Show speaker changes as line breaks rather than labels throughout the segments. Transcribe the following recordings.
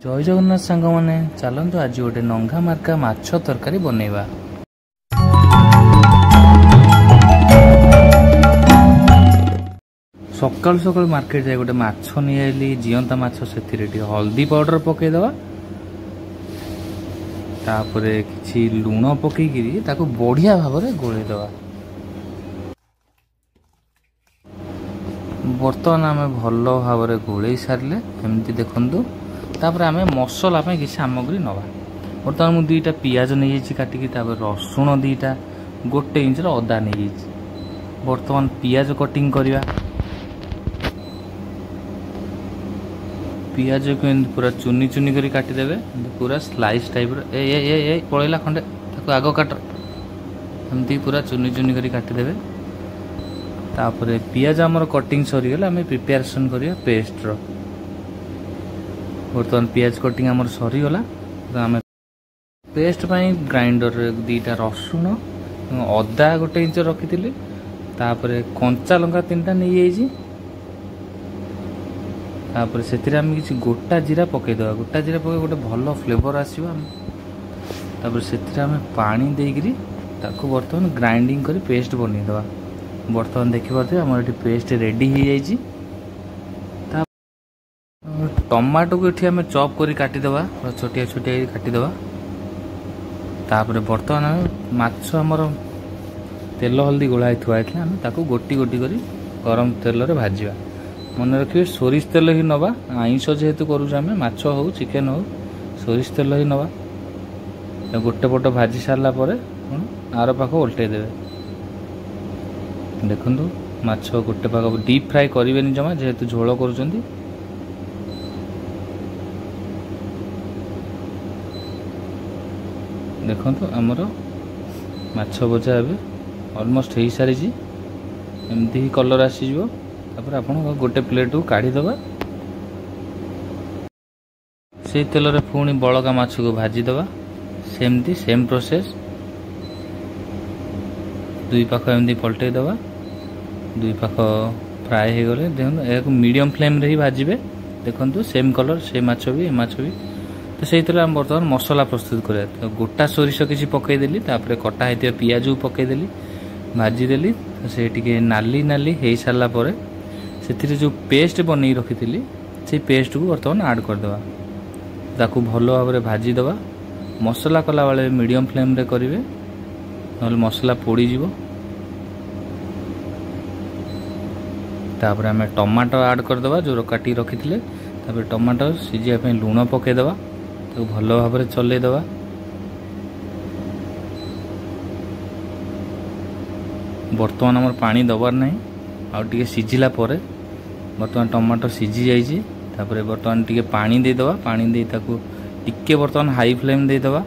जय जगन्नाथ सांग मैंने चलतु आज गोटे नंगा मार्का माछ तरकारी बनैबा। सकाल सकाल मार्केट जाए गोटे माछ नहीं आइली जीवंता माछ से हल्दी पाउडर पकईदवा तापरे किछि लुण पकईकरी ताको बढ़िया भाव में गोलैदवा। बर्तमान आम भल भाव में गोलई सारे एमती देखु तापर आम मसला किसी सामग्री नवा। बर्तमान मुझे दुईटा पियाज नहीं काटिकी रसुण दुईटा गोटे इंचर अदा नहीं बर्तमान पियाज कटिंग करवा। पियाज को पूरा चुनी चुनी कर काटिदेवे पूरा स्लाइस टाइप पलैला खंडे आग काट एमती पूरा चुनी चुनी कर काटिदेवे। तापर पियाज आमर कटिंग सरीगला आम प्रिपेरेसन करिया पेस्ट रो। बर्तमान पियाज कटिंग आमर सरीगला आम पेस्ट पाई ग्राइंडर दुईटा रसुण अदा गोटे इंच रखी तापर कंचा लंका 3टा नहीं जाइए। तापर से किसी गोटा जीरा पकईदे गोटा जीरा पकई गोटे भल फ्लेवर आसो। तापर से पानी देकरी ताको बर्तमान ग्राइंडिंग कर पेस्ट बनईदवा। बर्तमान देखिए आम ये पेस्ट रेडी हो जाइए। टमाटो को ये आम चॉप कर काटिदेवा छोटिया छोटिया काटिदेवा। तापर बर्तमान आम माछ आमर तेल हल्दी गोला थुआई आम ताको गोटी गोटी कर गरम तेल रे भाजवा। मन रखिए सोरिष तेल ही नवा आइंष जेहेतु करूँ माछ हो चिकेन हो सोरिष तेल ही नवा। गोटे पट भाजी सारा पर आर पाख ओल्टे देवे। देखु माछ गोटे पाख डीप फ्राए करें जमा जेहेतु झोल कर। देखु आमर माछ भजा ए ऑलमोस्ट हो सारी एमती ही कलर आसीज। तापर आप गोटे प्लेट को काढ़ीदवा से तेल रे पुणी बड़का माछ को भाजीदवा सेमती सेम प्रोसेस दुई पाख एमती पलटेदवा। दुई पाख फ्राए हो गले देखो यह मीडियम फ्लेम रे ही भाजबे। देखु सेम कलर से माछ भी तो से बर्तमान मसला प्रस्तुत कर तो गोटा सोरिष किसी पकईदेली कटा होता पियाज को पकईदेली भाजीदेली तो से नाली नाली हो सारा पर से जो पेस्ट बनई रखी से पेस्ट को बर्तमान ऐड करदे ताकू भल भाव में भाजीदवा। मसला कला बेले मीडियम फ्लेम रे करेंगे ना मसला पोड़ीज। तापर आम टमाटो ऐड करदे जो काटी रखी थे टमाटो सीझापी लुण पकईदवा तो भल भाव में चलईदवा। बर्तमान आम पानी दबार नहीं आउे सीझिला बर्तमान टमाटो सीझी जाइए। तापर बर्तमान टिके पानी देदवा पानी दे ताकू टिके बर्तमान हाई फ्लेम देदवा।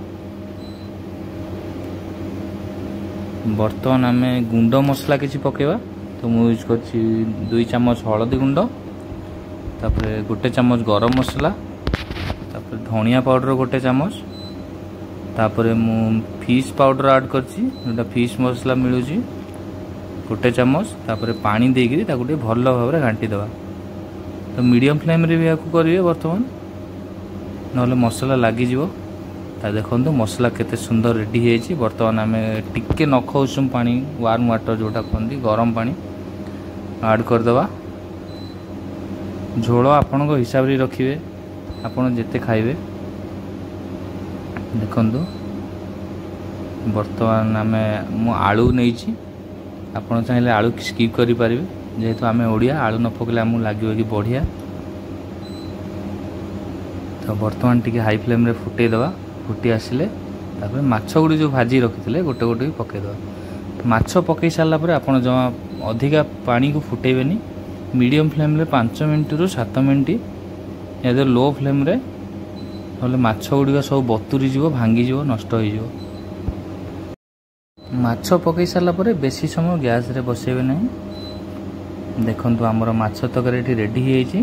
बर्तमान आम गुंड मसला किसी पकेवा तो मु यूज कर 2 चामच हलदी गुंड तापर गोटे चामच गरम मसला तापर धनिया पाउडर गोटे चामच तापर मु फिश पाउडर ऐड कर फिश मसला मिलूँ गोटे चामच तापर पानी देकरी ताकू भल भाव में घाटी दवा। तो मीडियम फ्लेम रे भी या करेंगे बर्तमान ना मसला लगिज। देखो मसला केते सुंदर रेडी है। बर्तमान आम टिके नख उषुम पानी वार्म वाटर जोटा कहते गरम पानी ऐड करदवा। झोल आपण हिसाब से रखिए आपण जिते खाइबे। देखु बर्तमान आम मु आलू नहीं आपड़ चाहिए आलू स्किप करें जेहेतु आम ओडिया आलू न पकड़े आमको लगे कि बढ़िया। तो बर्तमान टी हाई फ्लेम रे फुटेदवा फुटी आसिले तापर माछ गुड़ी जो भाजी रखी थे गोटे गोटे पकईदवा। माछ पकई सारापर आप जमा अधिका पानी को फुटेबेनी मीडियम फ्लेम रे 5 मिनट रु 7 मिनट या लो फ्लेम रे ना माछ गुड़िक सब बतुरी जीव भांगी जीव नष्ट हो। माछ पकई सारापर बेसी समय गैस रे बसेबे नहीं। देखु आमर माछ तरकारी रेडी होती।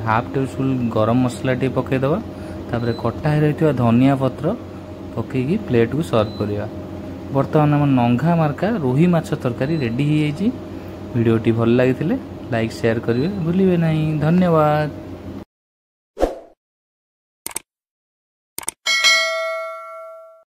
हाफ टेबल स्पून गरम मसला टे पकईदवा तापर कटा हो रही धनिया पत्र पकईकी प्लेट को सर्व करवा। बर्तमान आम नंगा मार्का रोही माछ तरकारी रेडी होती। वीडियोटी भल लगी लाइक शेयर करेंगे भूलिए नहीं। धन्यवाद।